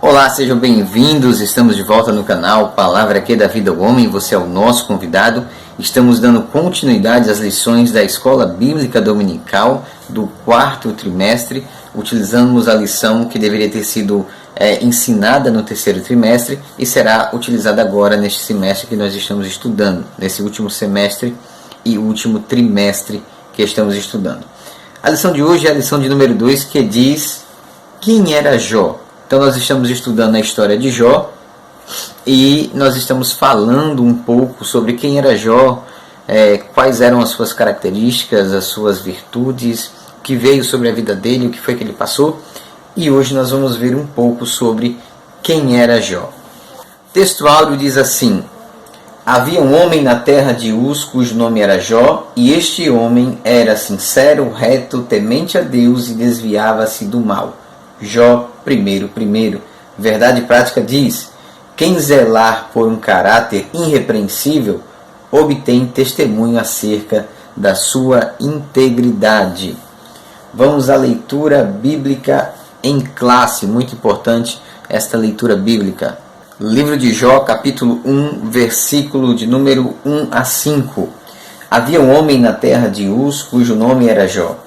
Olá, sejam bem-vindos. Estamos de volta no canal Palavra que da Vida ao Homem. Você é o nosso convidado. Estamos dando continuidade às lições da Escola Bíblica Dominical do quarto trimestre. Utilizamos a lição que deveria ter sido ensinada no terceiro trimestre e será utilizada agora neste semestre que nós estamos estudando, nesse último semestre e último trimestre que estamos estudando. A lição de hoje é a lição de número 2, que diz: quem era Jó? Então nós estamos estudando a história de Jó e nós estamos falando um pouco sobre quem era Jó, quais eram as suas características, as suas virtudes, o que veio sobre a vida dele, o que foi que ele passou. E hoje nós vamos ver um pouco sobre quem era Jó. O texto áureo diz assim: havia um homem na terra de Uz, cujo nome era Jó, e este homem era sincero, reto, temente a Deus e desviava-se do mal. Jó primeiro. Verdade prática diz: quem zelar por um caráter irrepreensível obtém testemunho acerca da sua integridade. Vamos à leitura bíblica em classe, muito importante esta leitura bíblica. Livro de Jó, capítulo 1, versículo de número 1 a 5. Havia um homem na terra de Uz, cujo nome era Jó.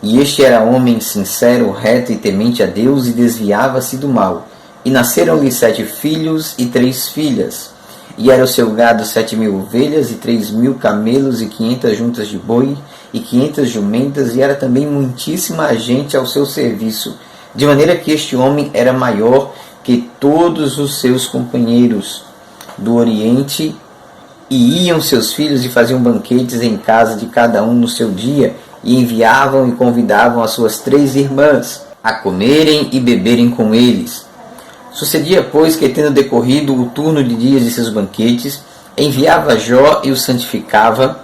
E este era homem sincero, reto e temente a Deus, e desviava-se do mal. E nasceram-lhe 7 filhos e 3 filhas. E era o seu gado 7.000 ovelhas, e 3.000 camelos, e 500 juntas de boi, e 500 jumentas, e era também muitíssima gente ao seu serviço, de maneira que este homem era maior que todos os seus companheiros do Oriente. E iam seus filhos e faziam banquetes em casa de cada um no seu dia, e enviavam e convidavam as suas 3 irmãs a comerem e beberem com eles. Sucedia, pois, que, tendo decorrido o turno de dias de seus banquetes, enviava Jó e o santificava,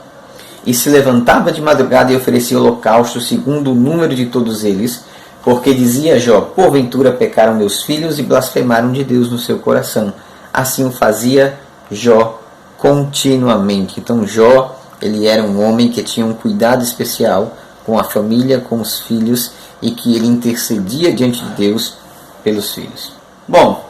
e se levantava de madrugada e oferecia holocausto segundo o número de todos eles, porque dizia Jó: porventura pecaram meus filhos e blasfemaram de Deus no seu coração. Assim o fazia Jó continuamente. Então Jó, ele era um homem que tinha um cuidado especial com a família, com os filhos, e que ele intercedia diante de Deus pelos filhos. Bom,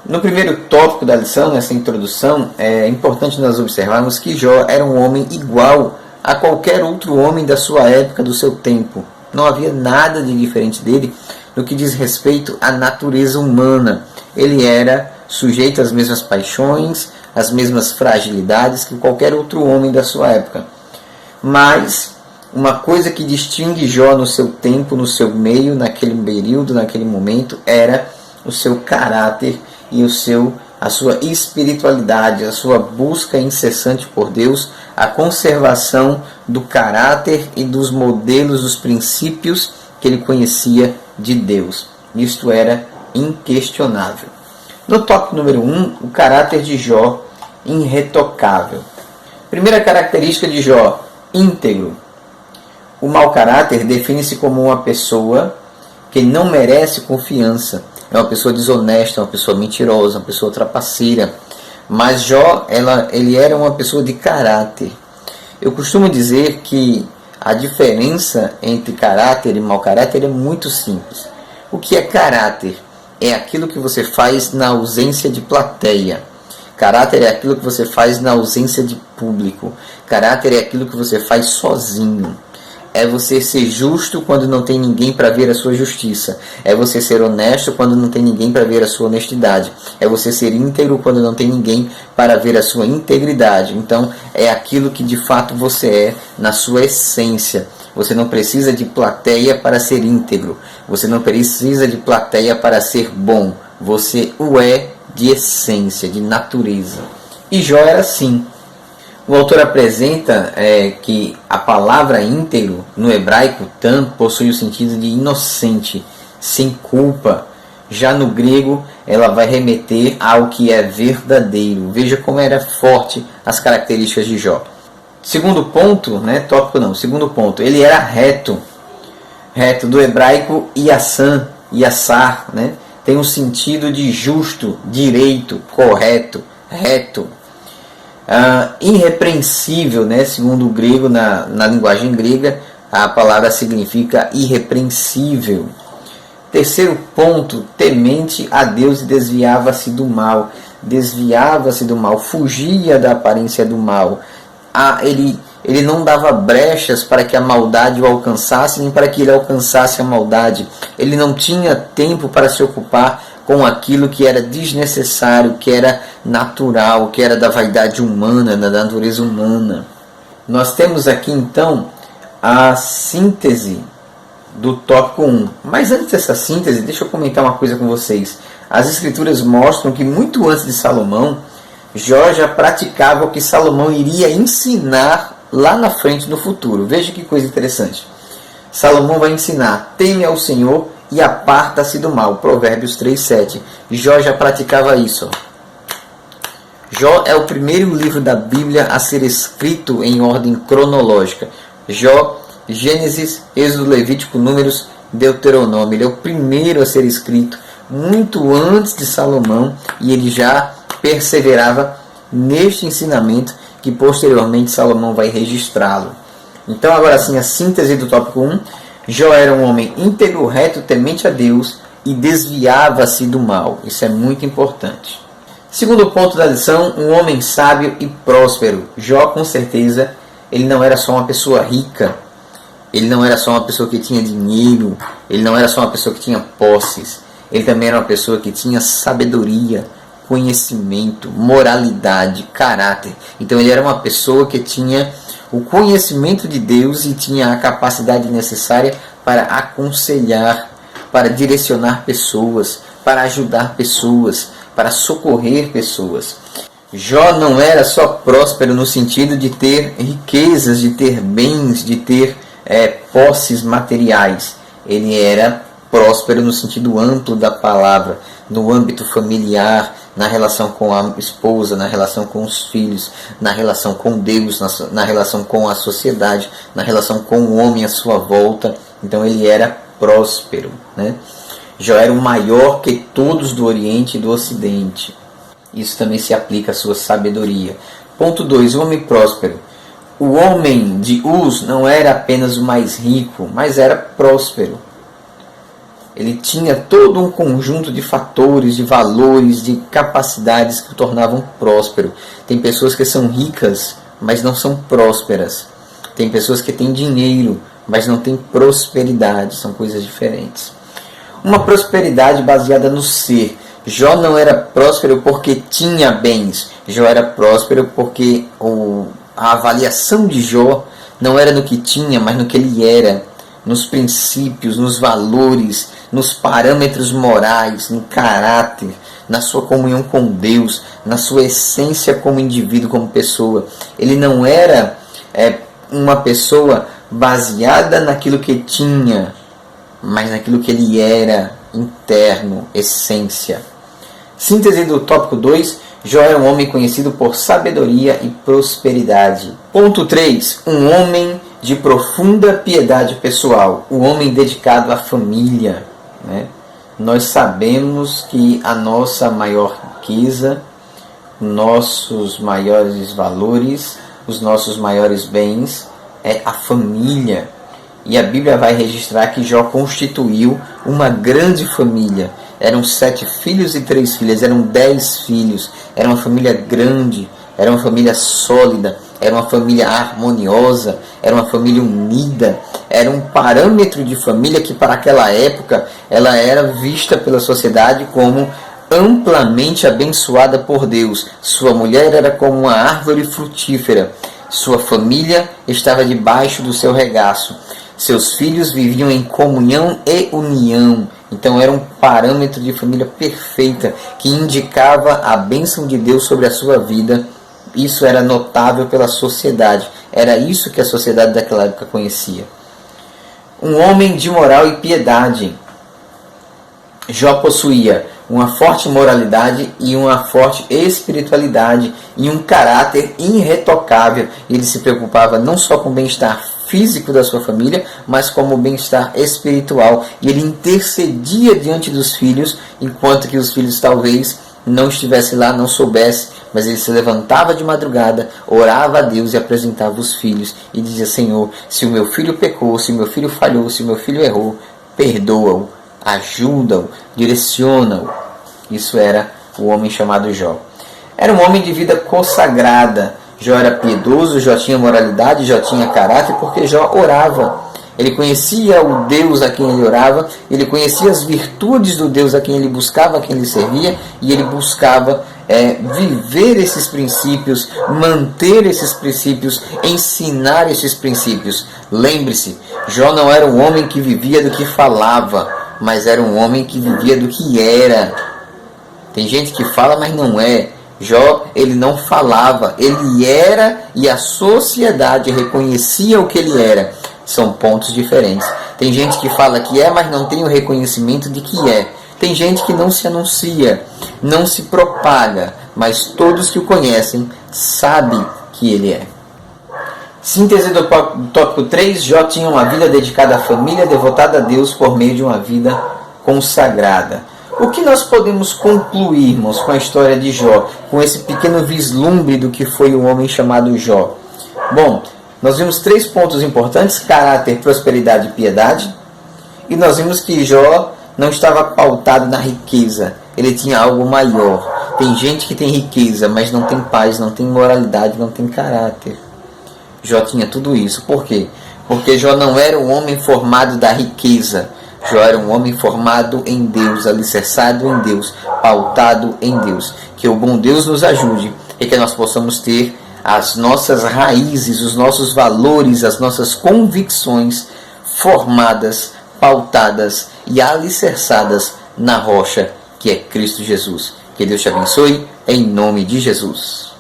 no primeiro tópico da lição, nessa introdução, é importante nós observarmos que Jó era um homem igual a qualquer outro homem da sua época, do seu tempo. Não havia nada de diferente dele no que diz respeito à natureza humana. Ele era sujeito às mesmas paixões, às mesmas fragilidades que qualquer outro homem da sua época. Mas uma coisa que distingue Jó no seu tempo, no seu meio, naquele período, naquele momento, era o seu caráter e a sua espiritualidade, a sua busca incessante por Deus, a conservação do caráter e dos modelos, dos princípios que ele conhecia de Deus. Isto era inquestionável. No tópico número 1, o caráter de Jó irretocável. Primeira característica de Jó: íntegro. O mau caráter define-se como uma pessoa que não merece confiança. É uma pessoa desonesta, uma pessoa mentirosa, uma pessoa trapaceira. Mas Jó, ele era uma pessoa de caráter. Eu costumo dizer que a diferença entre caráter e mau caráter é muito simples. O que é caráter? É aquilo que você faz na ausência de plateia. Caráter é aquilo que você faz na ausência de público. Caráter é aquilo que você faz sozinho. É você ser justo quando não tem ninguém para ver a sua justiça. É você ser honesto quando não tem ninguém para ver a sua honestidade. É você ser íntegro quando não tem ninguém para ver a sua integridade. Então, é aquilo que de fato você é na sua essência. Você não precisa de plateia para ser íntegro. Você não precisa de plateia para ser bom. Você o é de essência, de natureza. E Jó era assim. O autor apresenta que a palavra íntegro, no hebraico tam, possui o sentido de inocente, sem culpa. Já no grego, ela vai remeter ao que é verdadeiro. Veja como era forte as características de Jó. Segundo ponto, segundo ponto, ele era reto. Reto, do hebraico yassar, tem um sentido de justo, direito, correto, reto. Irrepreensível, segundo o grego, na linguagem grega, a palavra significa irrepreensível. Terceiro ponto, temente a Deus e desviava-se do mal. Desviava-se do mal, fugia da aparência do mal. Ele não dava brechas para que a maldade o alcançasse, nem para que ele alcançasse a maldade. Ele não tinha tempo para se ocupar com aquilo que era desnecessário, que era natural, que era da vaidade humana, da natureza humana. Nós temos aqui então a síntese do tópico 1. Mas antes dessa síntese, deixa eu comentar uma coisa com vocês. As escrituras mostram que muito antes de Salomão, Jó já praticava o que Salomão iria ensinar lá na frente no futuro. Veja que coisa interessante. Salomão vai ensinar: teme ao Senhor e aparta-se do mal. Provérbios 3:7. Jó já praticava isso. Jó é o primeiro livro da Bíblia a ser escrito em ordem cronológica. Jó, Gênesis, Êxodo, Levítico, Números, Deuteronômio. Ele é o primeiro a ser escrito muito antes de Salomão, e ele já perseverava neste ensinamento que posteriormente Salomão vai registrá-lo. Então, agora sim, a síntese do tópico 1. Jó era um homem íntegro, reto, temente a Deus e desviava-se do mal. Isso é muito importante. Segundo ponto da lição, um homem sábio e próspero. Jó, com certeza, ele não era só uma pessoa rica, ele não era só uma pessoa que tinha dinheiro, ele não era só uma pessoa que tinha posses, ele também era uma pessoa que tinha sabedoria, conhecimento, moralidade, caráter. Então ele era uma pessoa que tinha o conhecimento de Deus e tinha a capacidade necessária para aconselhar, para direcionar pessoas, para ajudar pessoas, para socorrer pessoas. Jó não era só próspero no sentido de ter riquezas, de ter bens, de ter posses materiais. Ele era próspero no sentido amplo da palavra, no âmbito familiar, na relação com a esposa, na relação com os filhos, na relação com Deus, na relação com a sociedade, na relação com o homem à sua volta. Então ele era próspero, né? Jó era o maior que todos do Oriente e do Ocidente. Isso também se aplica à sua sabedoria. Ponto 2. O homem próspero. O homem de Uz não era apenas o mais rico, mas era próspero. Ele tinha todo um conjunto de fatores, de valores, de capacidades que o tornavam próspero. Tem pessoas que são ricas, mas não são prósperas. Tem pessoas que têm dinheiro, mas não têm prosperidade. São coisas diferentes. Uma prosperidade baseada no ser. Jó não era próspero porque tinha bens. Jó era próspero porque a avaliação de Jó não era no que tinha, mas no que ele era. Nos princípios, nos valores, nos parâmetros morais, no caráter, na sua comunhão com Deus, na sua essência como indivíduo, como pessoa. Ele não era uma pessoa baseada naquilo que tinha, mas naquilo que ele era, interno, essência. Síntese do tópico 2. Jó é um homem conhecido por sabedoria e prosperidade. Ponto 3. Um homem de profunda piedade pessoal. Um homem dedicado à família, né? Nós sabemos que a nossa maior riqueza, nossos maiores valores, os nossos maiores bens é a família. E a Bíblia vai registrar que Jó constituiu uma grande família. Eram 7 filhos e 3 filhas, eram 10 filhos. Era uma família grande, era uma família sólida, era uma família harmoniosa, era uma família unida. Era um parâmetro de família que para aquela época ela era vista pela sociedade como amplamente abençoada por Deus. Sua mulher era como uma árvore frutífera. Sua família estava debaixo do seu regaço. Seus filhos viviam em comunhão e união. Então era um parâmetro de família perfeita que indicava a bênção de Deus sobre a sua vida. Isso era notável pela sociedade. Era isso que a sociedade daquela época conhecia. Um homem de moral e piedade. Jó possuía uma forte moralidade e uma forte espiritualidade e um caráter irretocável. Ele se preocupava não só com o bem-estar físico da sua família, mas como o bem-estar espiritual. E ele intercedia diante dos filhos, enquanto que os filhos talvez não estivessem lá, não soubessem, mas ele se levantava de madrugada, orava a Deus e apresentava os filhos e dizia: Senhor, se o meu filho pecou, se o meu filho falhou, se o meu filho errou, perdoa-o. ajuda-o, direciona-o. Isso era o homem chamado Jó. Era um homem de vida consagrada. Jó era piedoso, Jó tinha moralidade, Jó tinha caráter, porque Jó orava. Ele conhecia o Deus a quem ele orava, ele conhecia as virtudes do Deus a quem ele buscava, a quem ele servia, e ele buscava viver esses princípios, manter esses princípios, ensinar esses princípios. Lembre-se, Jó não era um homem que vivia do que falava, mas era um homem que vivia do que era. Tem gente que fala, mas não é. Jó, ele não falava, ele era, e a sociedade reconhecia o que ele era. São pontos diferentes. Tem gente que fala que é, mas não tem o reconhecimento de que é. Tem gente que não se anuncia, não se propaga, mas todos que o conhecem sabem que ele é. Síntese do tópico 3, Jó tinha uma vida dedicada à família, devotada a Deus por meio de uma vida consagrada. O que nós podemos concluir, irmãos, com a história de Jó, com esse pequeno vislumbre do que foi o homem chamado Jó? Bom, nós vimos 3 pontos importantes: caráter, prosperidade e piedade. E nós vimos que Jó não estava pautado na riqueza, ele tinha algo maior. Tem gente que tem riqueza, mas não tem paz, não tem moralidade, não tem caráter. Jó tinha tudo isso. Por quê? Porque Jó não era um homem formado da riqueza. Jó era um homem formado em Deus, alicerçado em Deus, pautado em Deus. Que o bom Deus nos ajude e que nós possamos ter as nossas raízes, os nossos valores, as nossas convicções formadas, pautadas e alicerçadas na rocha que é Cristo Jesus. Que Deus te abençoe, em nome de Jesus.